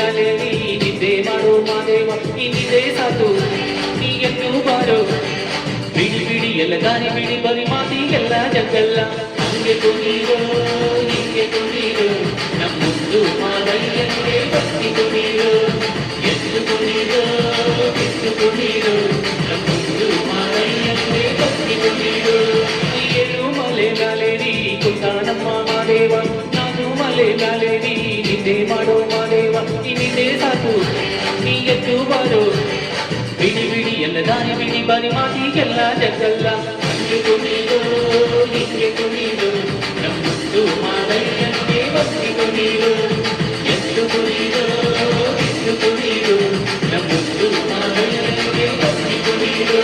ಮ್ಯಾಲೇರಿ ನಿದ್ದೆ ಮಾಡೋ ಮಾದೇವ ಇನ್ನಿದೆ ಸಾಕು ನೀ ಎಂದು ಬಾರೋ ಬಿಡಿ ಬಿಡಿ ಎಲ್ಲ ದಾರಿ ಬಿಡಿ ಬರಿ ಮಾತಿಗೆಲ್ಲ ಜಗ್ಗಲ್ಲ ಹಂಗೆ ಕುಣೀರೋ ಹಿಂಗೆ ಕುಣೀರೋ ನಮ್ಮೊಂದು ಮಾದಯ್ಯಂಗೆ ಭಕ್ತಿ ಕುಣೀರೋ ಎದ್ದು ಕುಣೀರೋ ಬಿದ್ದು ಕುಣೀರೋ ನಮ್ಮೊಂದು ಮಾದಯ್ಯಂಗೆ ಭಕ್ತಿ ಕುಣೀರೋ ಏಳು ಮಲೆ ಮ್ಯಾಲೇರಿ ಕುಂತ ನಮ್ಮ ಮಾದೇವ ನಾನು ಮಲೆ ಮ್ಯಾಲೇರಿ ನಿದ್ದೆ ಮಾಡೋ ಮಾದೇವ ಇನ್ನಿದೆ ಸಾಕು ನೀ ಎದ್ದು ಬಾರೋ ಬಿಡಿ ಬಿಡಿ ಎಲ್ಲ ದಾರಿ ಬಿಡಿ ಬರಿ ಮಾತಿಗೆಲ್ಲ ಜಗ್ಗಲ್ಲ ಹಂಗೆ ಕುಣೀರೋ ಹಿಂಗೆ ಕುಣೀರೋ ನಮ್ಮೊಂದು ಮಾದಯ್ಯಂಗೆ ಭಕ್ತಿ ಕುಣೀರೋ ಎದ್ದು ಕುಣೀರೋ ಬಿದ್ದು ಕುಣೀರೋ ನಮ್ಮೊಂದು ಮಾದಯ್ಯಂಗೆ ಭಕ್ತಿ ಕುಣೀರೋ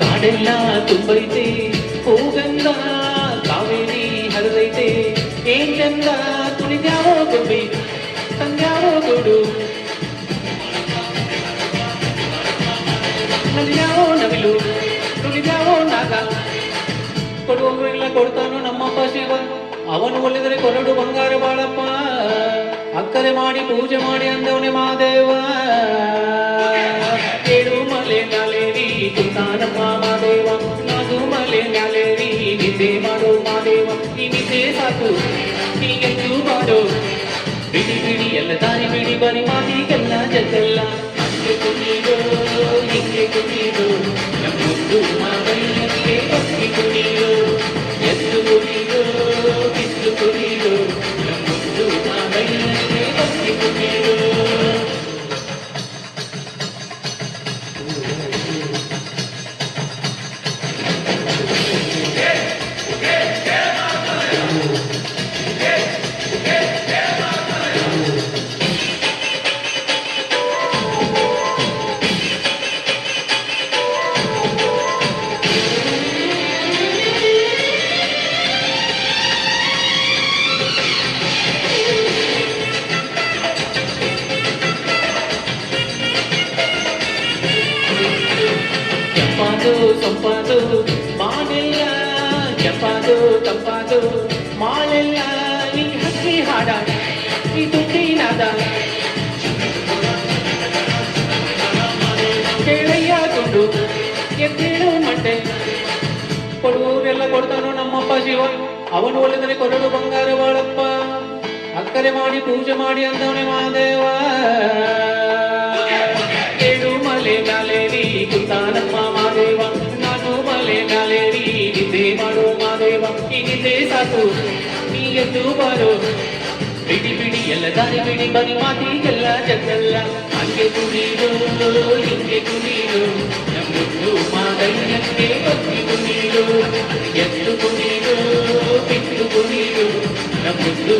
ಕಾಡೆಲ್ಲ ತುಂಬೈತೆ ಹೋಗಂದ ಕಾವೇರಿ ಹರಿದೈತೆ ಏನ್ ಚಂದ ತುಳಿದ್ಯಾವೋ ಗೊಂಬಿ ತಂದ್ಯಾವೋ ಗೋಡು ನಲಿಯಾವೋ ನವಿಲು ತುಳಿದ್ಯಾವೋ ನಾಗ ಕೊಡುವವರೆಲ್ಲ ಕೊಡ್ತಾನೋ ನಮ್ಮಪ್ಪ ಶಿವ ಅವನು ಒಲಿದರೆ ಕೊರಡು ಬಂಗಾರ ಬಾಳಪ್ಪ ಅಕ್ಕರೆ ಮಾಡಿ ಪೂಜೆ ಮಾಡಿ ಅಂದವನೇ ಮಾದೇವ ಏಳು ಮಲೆ ಮ್ಯಾಲೇರಿ ಕುಂತಾನಮ್ಮ ಮಾದೇವ ನಾನು ಮಲೆ ಮ್ಯಾಲೇರಿ ನಿದ್ದೆ ಮಾಡೋ ಮಾದೇವ ಈ ನಿದ್ದೆ ಸಾಕು ಹೀಗೆಂದು ಮಾಡೋ ಬಿಡಿ ಬಿಡಿ ಎಲ್ಲ ದಾರಿ ಬಿಡಿ ಬರಿ ಮಾತಿಗೆಲ್ಲ ಜಗ್ಗಲ್ಲ ಹಂಗೆ ಕುಣೀರೋ ಹಿಂಗೆ ಕುಣೀರೋ ನಮ್ಮೊಂದು ಮಾದಯ್ಯಂಗೆ ಭಕ್ತಿ ಕುಣೀರೋ ಎದ್ದು ಕುಣೀರೋ ಬಿದ್ದು ಕುಣೀರೋ ನಮ್ಮೊಂದು ಮಾದಯ್ಯಂಗೆ ಭಕ್ತಿ ಕುಣೀರೋ ಕೆಂಪಾದು ಸೊಂಪಾದು ಮಾಲೆಲ್ಲ ಕೆಂಪಾದು ತಂಪಾದು ಮಾಲೆಲ್ಲ ನೀ ಹಕ್ಕಿ ಹಾಡ ಈ ದುಡ್ಡಿನಾದ ಕೇಳಯ್ಯ ದುಡ್ಡು ಎದ್ದೇಳು ಮಂಡೆ ಕೊಡುವವರೆಲ್ಲ ಕೊಡ್ತಾನೋ ನಮ್ಮಪ್ಪ ಶಿವ ಅವನು ಒಲಿದರೆ ಕೊರಡು ಬಂಗಾರ ಬಾಳಪ್ಪ ಅಕ್ಕರೆ ಮಾಡಿ ಪೂಜೆ ಮಾಡಿ ಅಂದವನೇ ಮಾದೇವ ಏಳು ಮಲೆ ಮ್ಯಾಲೇರಿ ಕುಂತಾನಮ್ಮ ಮಾದೇವ ನಾನು ಮಲೆ ಮ್ಯಾಲೇರಿ ನಿದ್ದೆ ಮಾಡೋ ಮಾದೇವ ಈ ನಿದ್ದೆ ಸಾಕು ನೀ ಎದ್ದು ಬಾರೋ ಬಿಡಿ ಬಿಡಿ ಎಲ್ಲ ದಾರಿ ಬಿಡಿ ಬರಿ ಮಾತಿಗೆಲ್ಲ ಜಗ್ಗಲ್ಲ ಹಂಗೆ ಕುಣೀರೋ ಹಿಂಗೆ ಕುಣೀರೋ ನಮ್ಮೊಂದು ಮಾದಯ್ಯಂಗೆ ಭಕ್ತಿ ಕುಣೀರೋ ಎದ್ದು ಕುಣೀರೋ ಬಿದ್ದು ಕುಣೀರೋ ನಮ್ಮೊಂದು